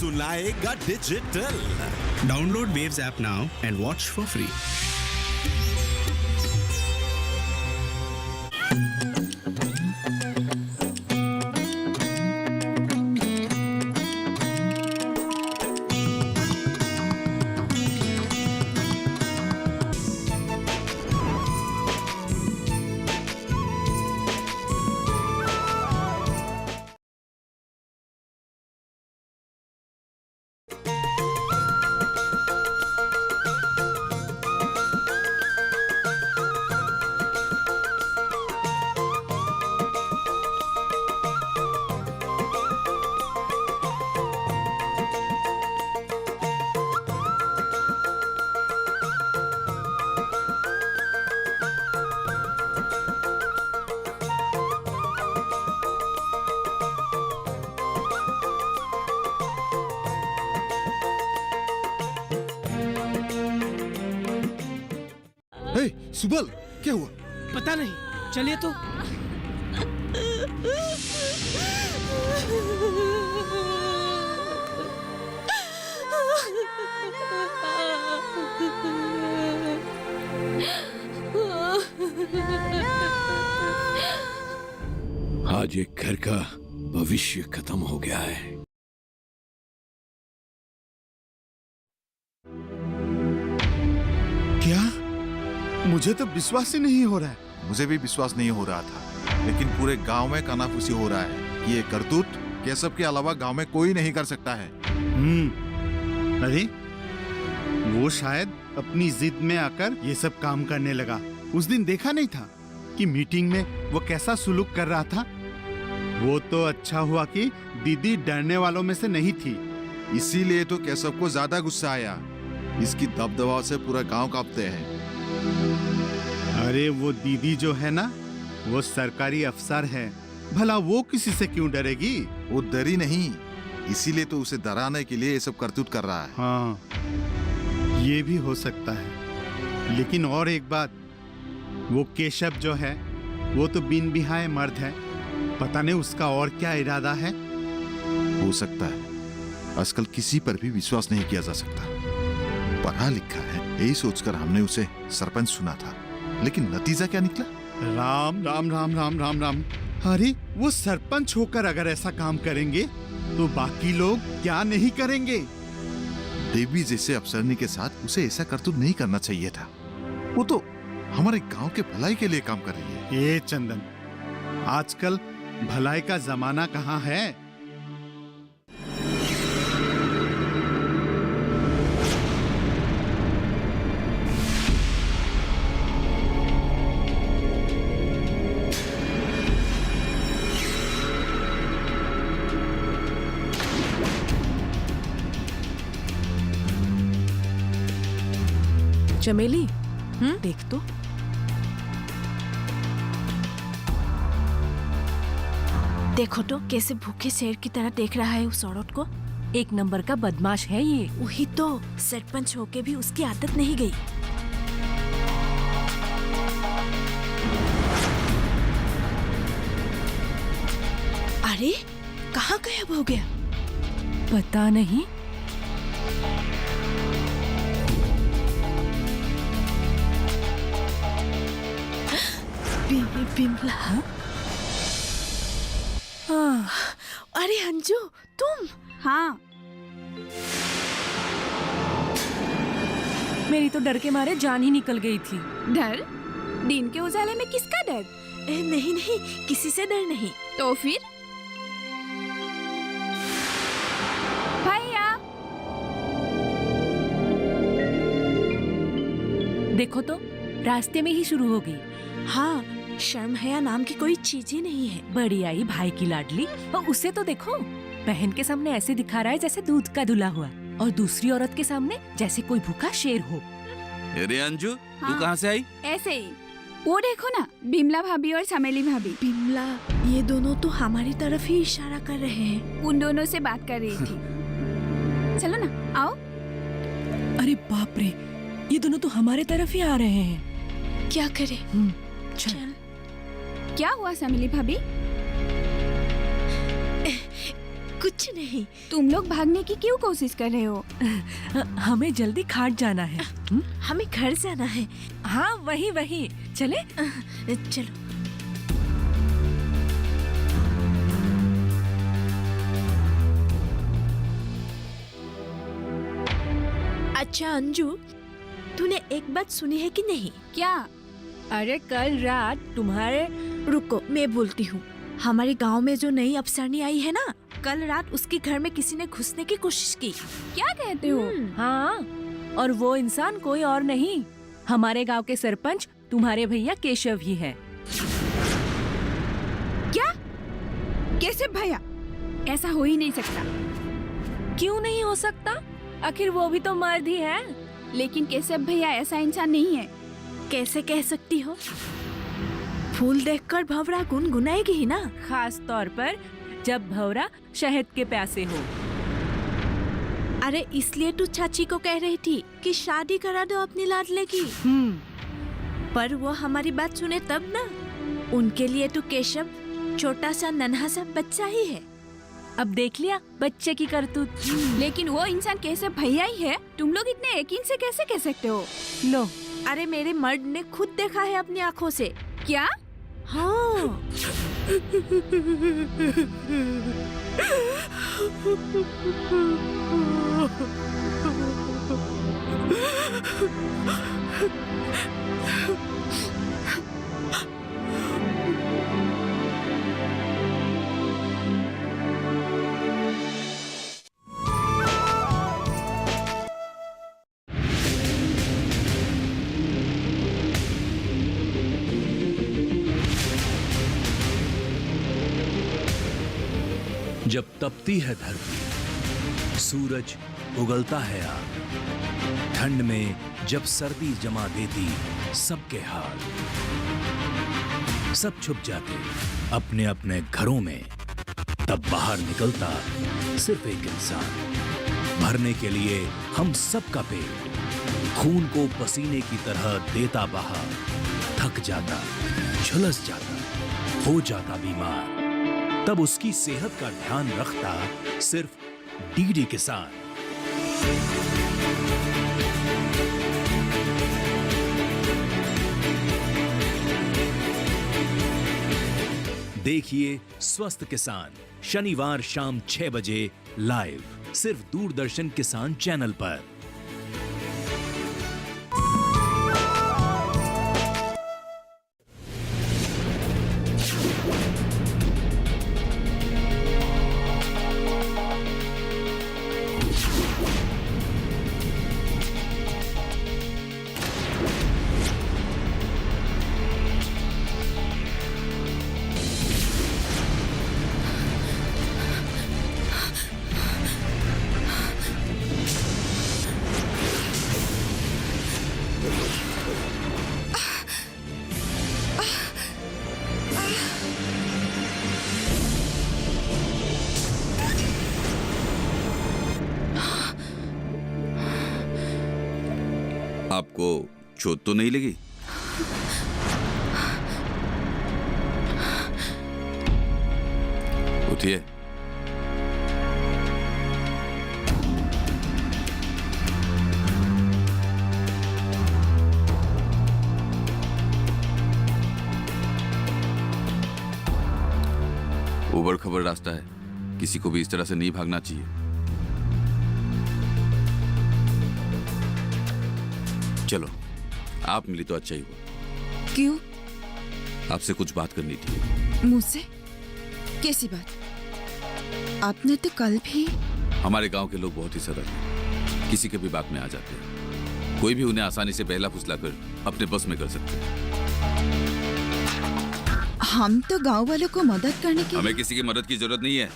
सुनाएगा digital. Download Waves app now and watch for free. Subal, क्या हुआ? पता नहीं, चलिए तो। आज एक घर का भविष्य खत्म हो गया है। क्या? मुझे तो विश्वास ही नहीं हो रहा है। मुझे भी विश्वास नहीं हो रहा था, लेकिन पूरे गांव में कानाफूसी हो रहा है कि ये करतूत केशव के अलावा गांव में कोई नहीं कर सकता है। अरे वो शायद अपनी जिद में आकर ये सब काम करने लगा। उस दिन देखा नहीं था कि मीटिंग में वो कैसा सुलूक कर रहा था। वो तो अच्छा हुआ कि दीदी डरने वालों में से नहीं थी, इसीलिए तो केशव को ज्यादा गुस्सा आया। इसकी दबदबा से पूरा गांव कांपते हैं। अरे वो दीदी जो है ना, वो सरकारी अफसर है, भला वो किसी से क्यों डरेगी? वो डरी नहीं, इसीलिए तो उसे डराने के लिए ये सब करतूत कर रहा है। हाँ, ये भी हो सकता है। लेकिन और एक बात, वो केशव जो है वो तो बिन बिहाए मर्द है। पता नहीं उसका और क्या इरादा है। हो सकता है, आजकल किसी पर भी विश्वास नहीं किया जा सकता। पढ़ा लिखा है, यही सोचकर हमने उसे सरपंच चुना था, लेकिन नतीजा क्या निकला? राम राम राम राम राम राम। अरे वो सरपंच होकर अगर ऐसा काम करेंगे तो बाकी लोग क्या नहीं करेंगे? देवी जैसे अफसरनी के साथ उसे ऐसा करतूत नहीं करना चाहिए था। वो तो हमारे गांव के भलाई के लिए काम कर रही है। ये चंदन, आजकल भलाई का जमाना कहाँ है? चमेली, देख तो। देखो तो कैसे भूखे शेर की तरह देख रहा है उस औरत को। एक नंबर का बदमाश है ये। वही तो, सरपंच होके भी उसकी आदत नहीं गई। अरे कहाँ गायब हो गया? पता नहीं। बिमला। हाँ। अरे अंजू, तुम? हाँ, मेरी तो डर के मारे जान ही निकल गई थी। डर? दिन के उजाले में किसका डर? नहीं नहीं, किसी से डर नहीं। तो फिर? भैया, देखो तो, रास्ते में ही शुरू हो गई। हाँ, शर्म हया नाम की कोई चीज ही नहीं है। बड़ी आई भाई की लाडली, और उसे तो देखो, बहन के सामने ऐसे दिखा रहा है जैसे दूध का धुला हुआ, और दूसरी औरत के सामने जैसे कोई भूखा शेर हो। अरे अंजू, हाँ, तू कहाँ से आई? ऐसे ही। वो देखो ना, बिमला भाभी और चमेली भाभी। बिमला, ये दोनों तो हमारी तरफ ही इशारा कर रहे हैं। उन दोनों से बात कर रही थी। चलो ना, आओ। अरे बाप रे, ये दोनों तो हमारे तरफ ही आ रहे हैं। क्या करें? क्या हुआ चमेली भाभी? कुछ नहीं। तुम लोग भागने की क्यों कोशिश कर रहे हो? हमें जल्दी घाट जाना है। हमें घर जाना है। हाँ वही वही, चले। चलो। अच्छा अंजू, तूने एक बात सुनी है कि नहीं? क्या? अरे कल रात तुम्हारे रुको, मैं बोलती हूँ। हमारे गांव में जो नई अफसरनी आई है ना, कल रात उसके घर में किसी ने घुसने की कोशिश की। क्या कहते हो? हाँ, और वो इंसान कोई और नहीं, हमारे गांव के सरपंच तुम्हारे भैया केशव ही है। क्या? कैसे भैया? ऐसा हो ही नहीं सकता। क्यों नहीं हो सकता? आखिर वो भी तो मर्द ही है। लेकिन केशव भैया ऐसा इंसान नहीं है। कैसे कह सकती हो? फूल देखकर भंवरा गुनगुनाएगी ही ना। खास तौर पर जब भंवरा शहद के प्यासे हो। अरे इसलिए तू चाची को कह रही थी कि शादी करा दो अपनी लाडले की। पर वो हमारी बात सुने तब ना। उनके लिए तो केशव छोटा सा नन्हा सा बच्चा ही है। अब देख लिया बच्चे की करतूत। लेकिन वो इंसान केशव भैया ही है। तुम लोग इतने यकीन से कैसे कह सकते हो? लो, अरे मेरे मर्द ने खुद देखा है अपनी आँखों से। क्या? हाँ। जब तपती है धरती, सूरज उगलता है आग, ठंड में जब सर्दी जमा देती सबके हाल, सब छुप जाते अपने अपने घरों में, तब बाहर निकलता सिर्फ एक इंसान, भरने के लिए हम सबका पेट, खून को पसीने की तरह देता बहा, थक जाता, झुलस जाता, हो जाता बीमार, तब उसकी सेहत का ध्यान रखता सिर्फ डीडी किसान। देखिए स्वस्थ किसान शनिवार शाम 6 बजे लाइव, सिर्फ दूरदर्शन किसान चैनल पर। आपको चोट तो नहीं लगी? उठिए। ऊबड़ खबड़ रास्ता है, किसी को भी इस तरह से नहीं भागना चाहिए। चलो, आप मिली तो अच्छा ही हुआ। क्यों? आपसे कुछ बात करनी थी। मुझसे? कैसी बात? आपने तो कल भी। हमारे गांव के लोग बहुत ही सरल हैं, किसी के भी बात में आ जाते हैं। कोई भी उन्हें आसानी से बहला फुसला कर अपने बस में कर सकते हैं। हम तो गांव वालों को मदद करने के हमें किसी की मदद की जरूरत नहीं है।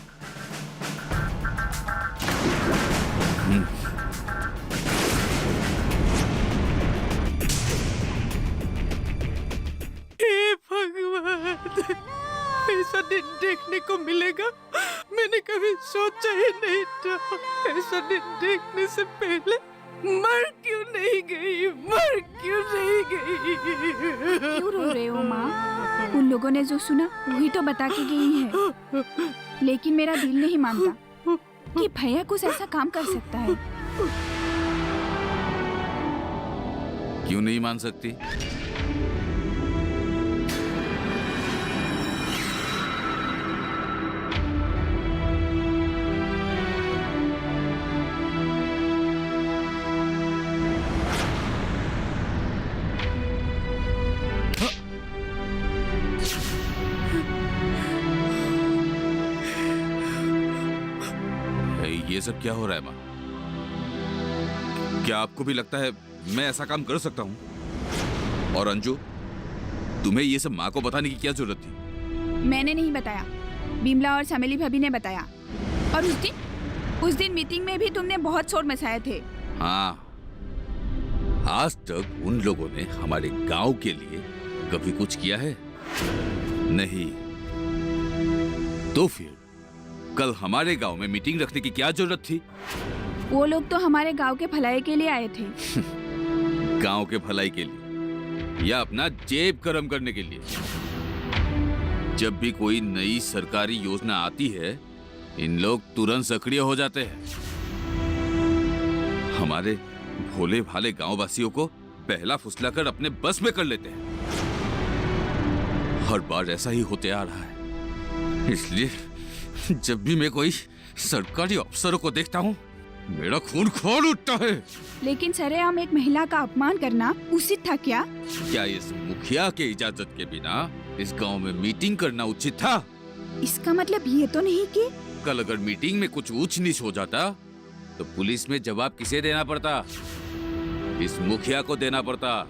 ऐसा दिन देखने को मिलेगा, मैंने कभी सोचा ही नहीं था। ऐसा दिन देखने से पहले मर क्यों नहीं गई, मर क्यों नहीं गई? क्यों रो रहे हो माँ? उन लोगों ने जो सुना वही तो बता के गई है, लेकिन मेरा दिल नहीं मानता। कि भैया कुछ ऐसा काम कर सकता है। क्यों नहीं मान सकती? ये सब क्या हो रहा है माँ? क्या आपको भी लगता है मैं ऐसा काम कर सकता हूँ? और अंजू, तुम्हें ये सब माँ को बताने की क्या जरूरत थी? मैंने नहीं बताया, बिमला और चमेली भाभी ने बताया। और उस दिन मीटिंग में भी तुमने बहुत शोर मचाए थे। हाँ, आज तक उन लोगों ने हमारे गांव के लिए कभी कुछ किया है? नहीं। तो फिर कल हमारे गांव में मीटिंग रखने की क्या जरूरत थी? वो लोग तो हमारे गांव के भलाई के लिए आए थे। गांव के भलाई के लिए या अपना जेब गरम करने के लिए? जब भी कोई नई सरकारी योजना आती है, इन लोग तुरंत सक्रिय हो जाते हैं। हमारे भोले भाले गांव वासियों को पहला फुसलाकर अपने बस में कर लेते हैं। हर बार ऐसा ही होते आ रहा है। इसलिए जब भी मैं कोई सरकारी अफसरों को देखता हूँ, मेरा खून खौल उठता है। लेकिन सरेआम एक महिला का अपमान करना उचित था क्या? क्या इस मुखिया के इजाजत के बिना इस गांव में मीटिंग करना उचित था? इसका मतलब ये तो नहीं कि कल अगर मीटिंग में कुछ ऊंच नीच हो जाता तो पुलिस में जवाब किसे देना पड़ता? इस मुखिया को देना पड़ता।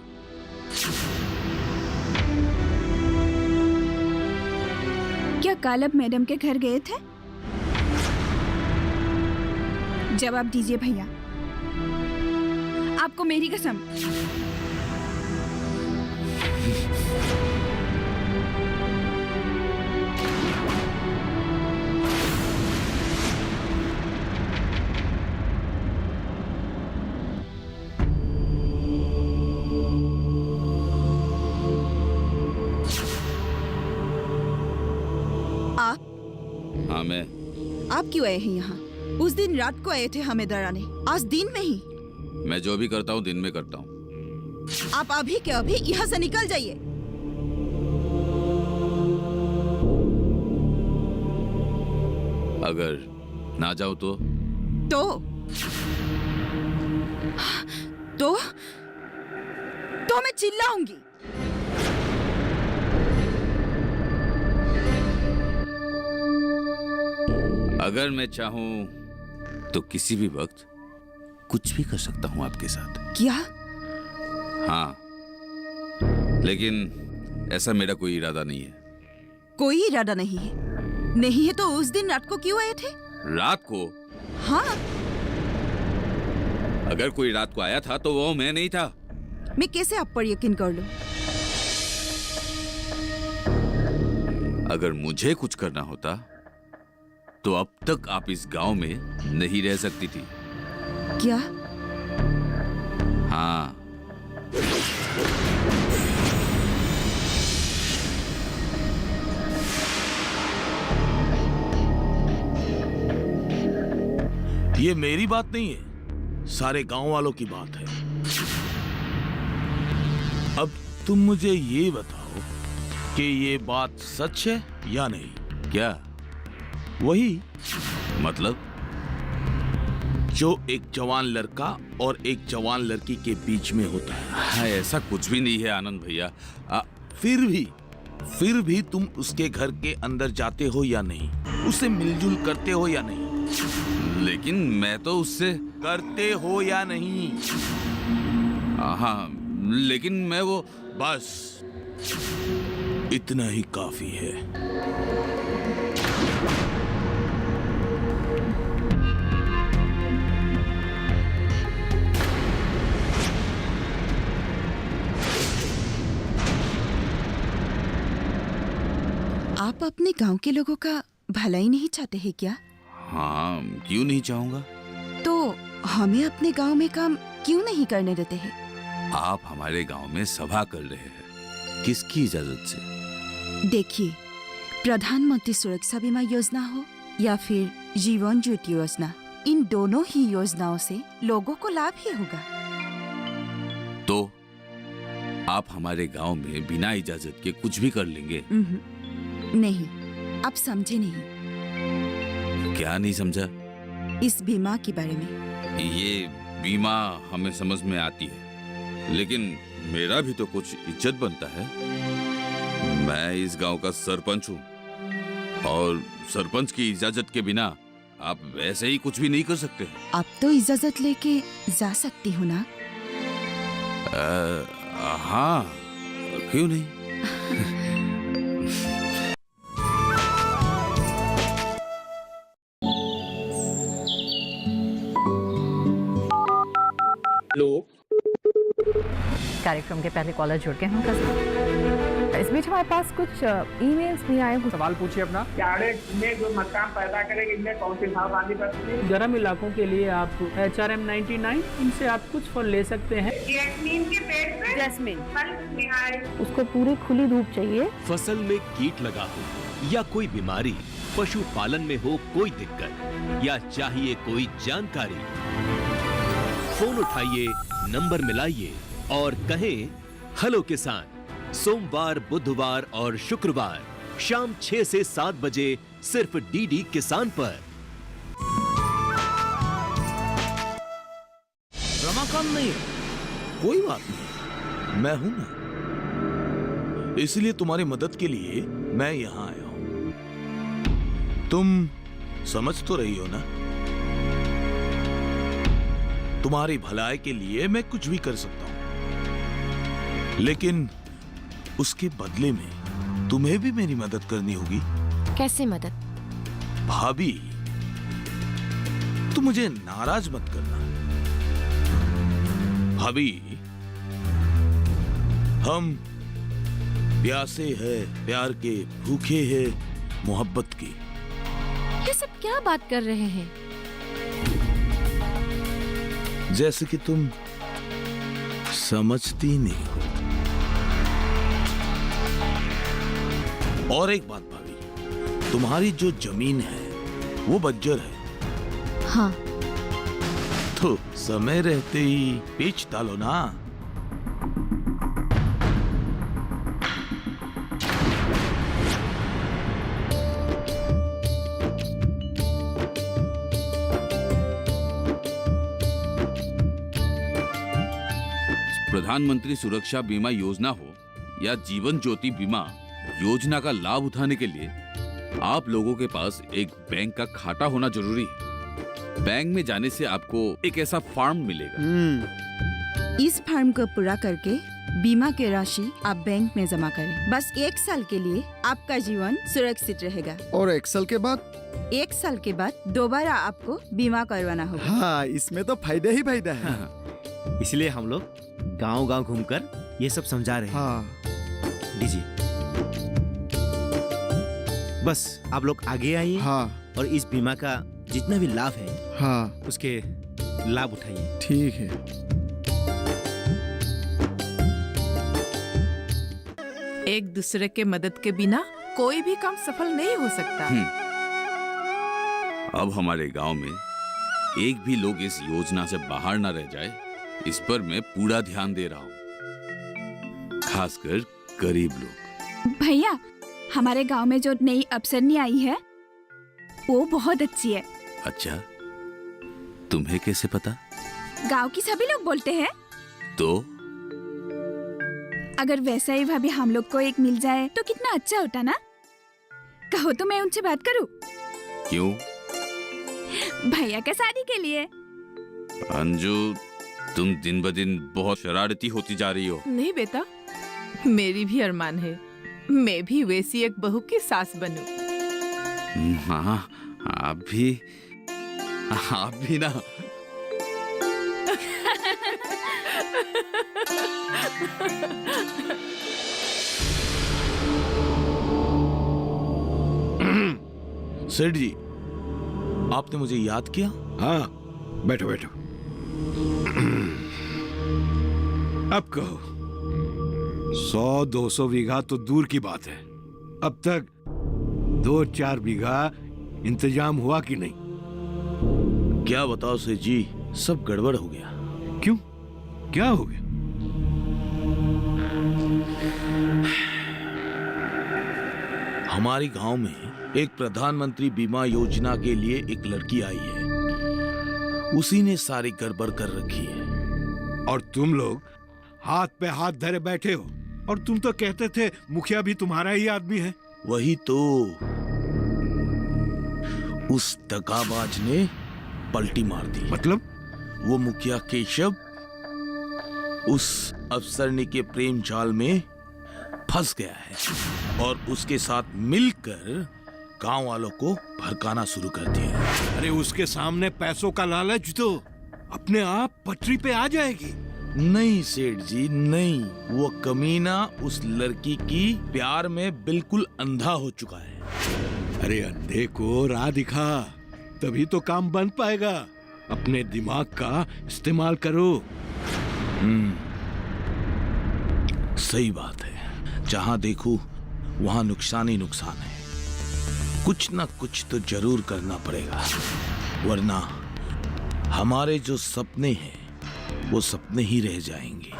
क्या कालब मैडम के घर गए थे? जवाब दीजिए भैया, आपको मेरी कसम। हाँ, मैं। आप क्यों आए हैं यहाँ? उस दिन रात को आए थे हमें डराने, आज दिन में ही। मैं जो भी करता हूँ दिन में करता हूँ। आप अभी के अभी यहाँ से निकल जाइए। अगर ना जाओ तो मैं चिल्लाऊंगी। अगर मैं चाहूं तो किसी भी वक्त कुछ भी कर सकता हूं आपके साथ। क्या? हाँ, लेकिन ऐसा मेरा कोई इरादा नहीं है। कोई इरादा नहीं है? नहीं है तो उस दिन रात को क्यों आए थे? रात को? हाँ। अगर कोई रात को आया था तो वो मैं नहीं था। मैं कैसे आप पर यकीन कर लूं? अगर मुझे कुछ करना होता तो अब तक आप इस गांव में नहीं रह सकती थी। क्या? हाँ। ये मेरी बात नहीं है, सारे गांव वालों की बात है। अब तुम मुझे ये बताओ कि ये बात सच है या नहीं? क्या? वही मतलब? जो एक जवान लड़का और एक जवान लड़की के बीच में होता है। हाँ, ऐसा कुछ भी नहीं है आनंद भैया। फिर भी तुम उसके घर के अंदर जाते हो या नहीं? उससे मिलजुल करते हो या नहीं? लेकिन मैं तो उससे करते हो या नहीं? हाँ, लेकिन मैं वो बस इतना ही काफी है। आप अपने गांव के लोगों का भलाई नहीं चाहते हैं क्या? हाँ, क्यों नहीं चाहूंगा? तो हमें अपने गांव में काम क्यों नहीं करने देते हैं? आप हमारे गांव में सभा कर रहे हैं, किसकी इजाजत से? देखिए, प्रधानमंत्री सुरक्षा बीमा योजना हो या फिर जीवन ज्योति योजना, इन दोनों ही योजनाओं से लोगों को लाभ ही होगा। तो आप हमारे गांव में बिना इजाजत के कुछ भी कर लेंगे? नहीं, आप समझे नहीं। क्या नहीं समझा? इस बीमा के बारे में। ये बीमा हमें समझ में आती है, लेकिन मेरा भी तो कुछ इज्जत बनता है। मैं इस गांव का सरपंच हूँ और सरपंच की इजाजत के बिना आप वैसे ही कुछ भी नहीं कर सकते। आप तो इजाजत लेके जा सकती हो ना? हाँ, क्यों नहीं? कार्यक्रम के पहले कॉलर जुड़ के हैं। इस बीच हमारे पास कुछ ईमेल्स भी आए हैं। सवाल पूछिए अपना। में जो मकान पैदा करेंगे इनमें कौन सी सावधानी बरतनी है? गर्म इलाकों के लिए आप HRM 99 इनसे आप कुछ फल ले सकते हैं। जैस्मीन के पेड़ पे जैस्मीन फल उसको पूरी खुली धूप चाहिए। फसल में कीट लगा हो या कोई बीमारी, पशुपालन में हो कोई दिक्कत या चाहिए कोई जानकारी, फोन उठाइए, नंबर मिलाइए और कहें हेलो किसान। सोमवार, बुधवार और शुक्रवार शाम 6 से 7 बजे सिर्फ डीडी किसान पर। रमाकांत नहीं, कोई बात नहीं, मैं हूं ना, इसलिए तुम्हारी मदद के लिए मैं यहां आया हूं। तुम समझ तो रही हो ना, तुम्हारी भलाई के लिए मैं कुछ भी कर सकता हूं, लेकिन उसके बदले में तुम्हें भी मेरी मदद करनी होगी। कैसे मदद? भाभी, तुम मुझे नाराज मत करना। भाभी, हम प्यासे हैं प्यार के, भूखे हैं मोहब्बत की। ये सब क्या बात कर रहे हैं? जैसे कि तुम समझती नहीं हो। और एक बात भाभी, तुम्हारी जो जमीन है वो बंजर है। हाँ। तो समय रहते ही बेच डालो ना। प्रधानमंत्री सुरक्षा बीमा योजना हो या जीवन ज्योति बीमा योजना का लाभ उठाने के लिए आप लोगों के पास एक बैंक का खाता होना जरूरी है। बैंक में जाने से आपको एक ऐसा फॉर्म मिलेगा। इस फॉर्म को पूरा करके बीमा की राशि आप बैंक में जमा करें। बस 1 साल के लिए आपका जीवन सुरक्षित रहेगा। और 1 साल के बाद? 1 साल के बाद दोबारा आपको बीमा करवाना होगा। हाँ, इसमें तो फायदा ही फायदा है। हाँ। इसलिए हम लोग गांव-गांव घूमकर ये सब समझा रहे हैं। हाँ। डीजी, बस आप लोग आगे आइए। हाँ। और इस बीमा का जितना भी लाभ है, हाँ, उसके लाभ उठाइए। ठीक है। एक दूसरे के मदद के बिना कोई भी काम सफल नहीं हो सकता। अब हमारे गांव में एक भी लोग इस योजना से बाहर ना रह जाए, इस पर मैं पूरा ध्यान दे रहा हूँ, खासकर गरीब लोग। भैया, हमारे गांव में जो नई अफसरनी आई है वो बहुत अच्छी है। अच्छा, तुम्हें कैसे पता? गांव की सभी लोग बोलते हैं। तो अगर वैसा ही भाभी हम लोग को एक मिल जाए तो कितना अच्छा होता ना। कहो तो मैं उनसे बात करूं? क्यों? भैया के शादी के लिए। अंजू, तुम दिन ब दिन बहुत शरारती होती जा रही हो। नहीं बेटा, मेरी भी अरमान है, मैं भी वैसी एक बहू की सास बनूं। हाँ, आप भी ना। सेठ जी, आपने मुझे याद किया? हाँ, बैठो बैठो। अब कहो, 100-200 बीघा तो दूर की बात है, अब तक 2-4 बीघा इंतजाम हुआ कि नहीं? क्या बताओ सेठ जी, सब गड़बड़ हो गया। क्यों? क्या हो गया? हमारे गांव में एक प्रधानमंत्री बीमा योजना के लिए एक लड़की आई है, उसी ने सारी गड़बड़ कर रखी है। और तुम लोग हाथ पे हाथ धरे बैठे हो, और तुम तो कहते थे मुखिया भी तुम्हारा ही आदमी है। वही तो, उस दगाबाज ने पलटी मार दी। मतलब? वो मुखिया केशव उस अफसरनी के प्रेम जाल में फंस गया है और उसके साथ मिलकर गांव वालों को भड़काना शुरू कर दिया। अरे उसके सामने पैसों का लालच तो अपने आप पटरी पे आ जाएगी। नहीं सेठ जी नहीं, वो कमीना उस लड़की की प्यार में बिल्कुल अंधा हो चुका है। अरे अंधे को राह दिखा, तभी तो काम बन पाएगा। अपने दिमाग का इस्तेमाल करो। सही बात है, जहां देखूं वहां नुकसान ही नुकसान है। कुछ ना कुछ तो जरूर करना पड़ेगा, वरना हमारे जो सपने हैं वो सपने ही रह जाएंगे।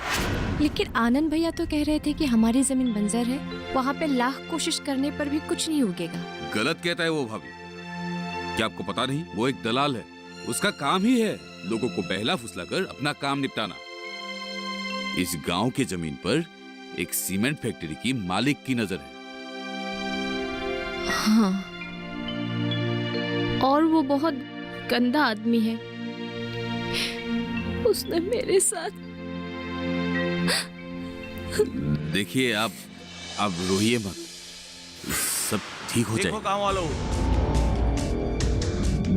लेकिन आनंद भैया तो कह रहे थे कि हमारी जमीन बंजर है, वहाँ पे लाख कोशिश करने पर भी कुछ नहीं उगेगा। गलत कहता है वो भाभी। क्या आपको पता नहीं, वो एक दलाल है, उसका काम ही है लोगों को बहला फुसलाकर अपना काम निपटाना। इस गांव के जमीन पर एक सीमेंट फैक्ट्री की मालिक की नजर है। हाँ, और वो बहुत गंदा आदमी है। उसने मेरे साथ। देखिए आप रोइए मत, सब ठीक हो देखो जाएगा। गांव वालों,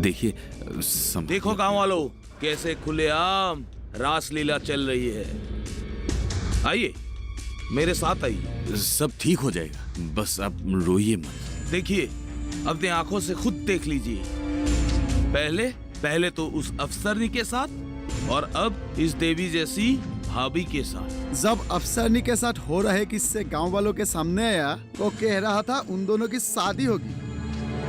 देखिए देखो गांव वालों, कैसे खुलेआम रासलीला चल रही है। आइए मेरे साथ आइए, सब ठीक हो जाएगा, बस आप रोइए मत। देखिए अपनी आंखों से खुद देख लीजिए। पहले तो उस अफसरनी के साथ और अब इस देवी जैसी भाभी के साथ। जब अफसरनी के साथ हो रहे किससे गांव वालों के सामने आया तो कह रहा था उन दोनों की शादी होगी।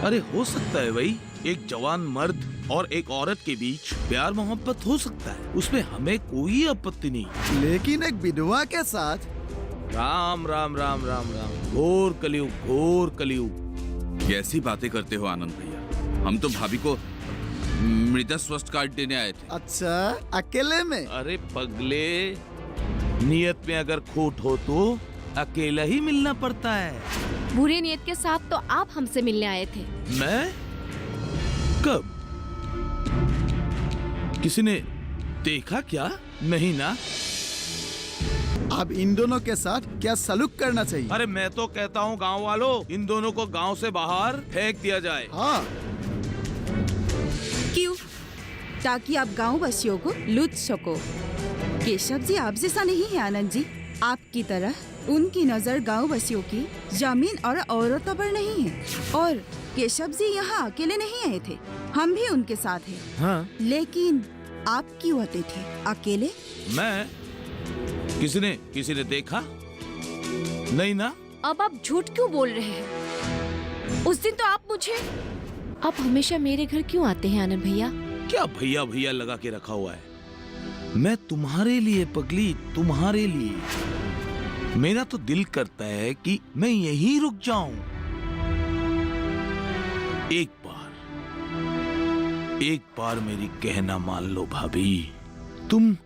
अरे हो सकता है भाई, एक जवान मर्द और एक औरत के बीच प्यार मोहब्बत हो सकता है, उसमें हमें कोई आपत्ति नहीं। लेकिन एक विधवा के साथ। राम राम राम राम राम, घोर कलयुग, घोर कलयुग। कैसी बातें करते हो आनंद भैया, हम तो भाभी को मृदा स्वास्थ्य कार्ड देने आए थे। अच्छा, अकेले में? अरे पगले, नियत में अगर खोट हो तो अकेला ही मिलना पड़ता है। बुरी नियत के साथ तो आप हमसे मिलने आए थे। मैं? कब? किसी ने देखा क्या? नहीं ना। अब इन दोनों के साथ क्या सलूक करना चाहिए? अरे मैं तो कहता हूँ गांव वालों, इन दोनों को गांव से बाहर फेंक दिया जाए। हाँ। क्यों? ताकि आप गांव वासियों को लूट सको। केशव जी आप जैसा नहीं है आनंद जी, आपकी तरह उनकी नजर गांव वासियों की जमीन और औरतों पर नहीं है। और केशव जी यहाँ अकेले नहीं आए थे, हम भी उनके साथ हैं। हाँ। लेकिन आप क्यों आते थे अकेले? मैं? किसी ने देखा नहीं ना। अब आप झूठ क्यों बोल रहे हैं? उस दिन तो आप हमेशा मेरे घर क्यों आते हैं आनंद भैया? क्या भैया भैया लगा के रखा हुआ है? मैं तुम्हारे लिए पगली, तुम्हारे लिए। मेरा तो दिल करता है कि मैं यहीं रुक जाऊं। एक बार मेरी कहना मान लो भाभी, तुम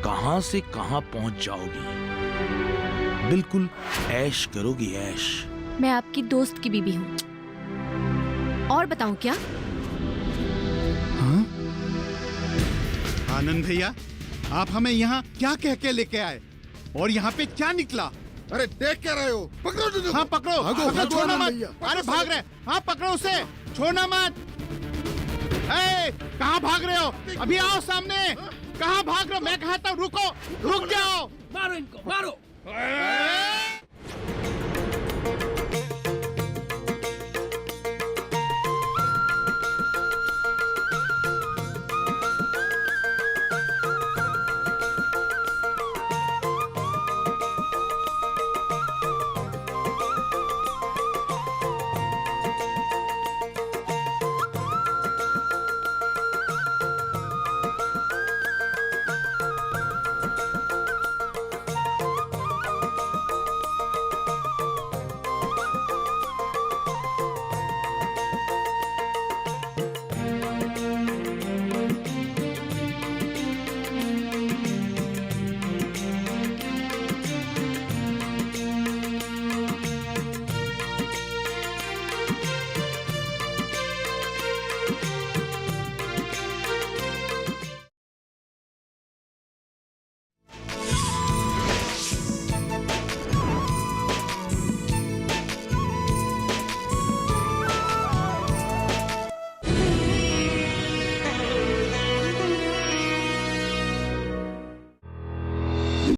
कहां से कहां पहुंच जाओगी। बिल्कुल ऐश करोगी, ऐश। मैं आपकी दोस्त की बीबी हूँ। और बताऊं क्या? हाँ? आनंद भैया, आप हमें यहाँ क्या कह के लेके आए और यहाँ पे क्या निकला? अरे देख क्या रहे हो? पकड़ो। हाँ पकड़ो, पकड़ो, छोड़ना मत। अरे भाग रहे, हाँ पकड़ो उसे, छोड़ना मत। कहाँ भाग रहे हो? अभी आओ सामने। कहाँ भाग रहे हो? मैं कहता हूँ रुको, रुक जाओ। मारो इनको, मारो।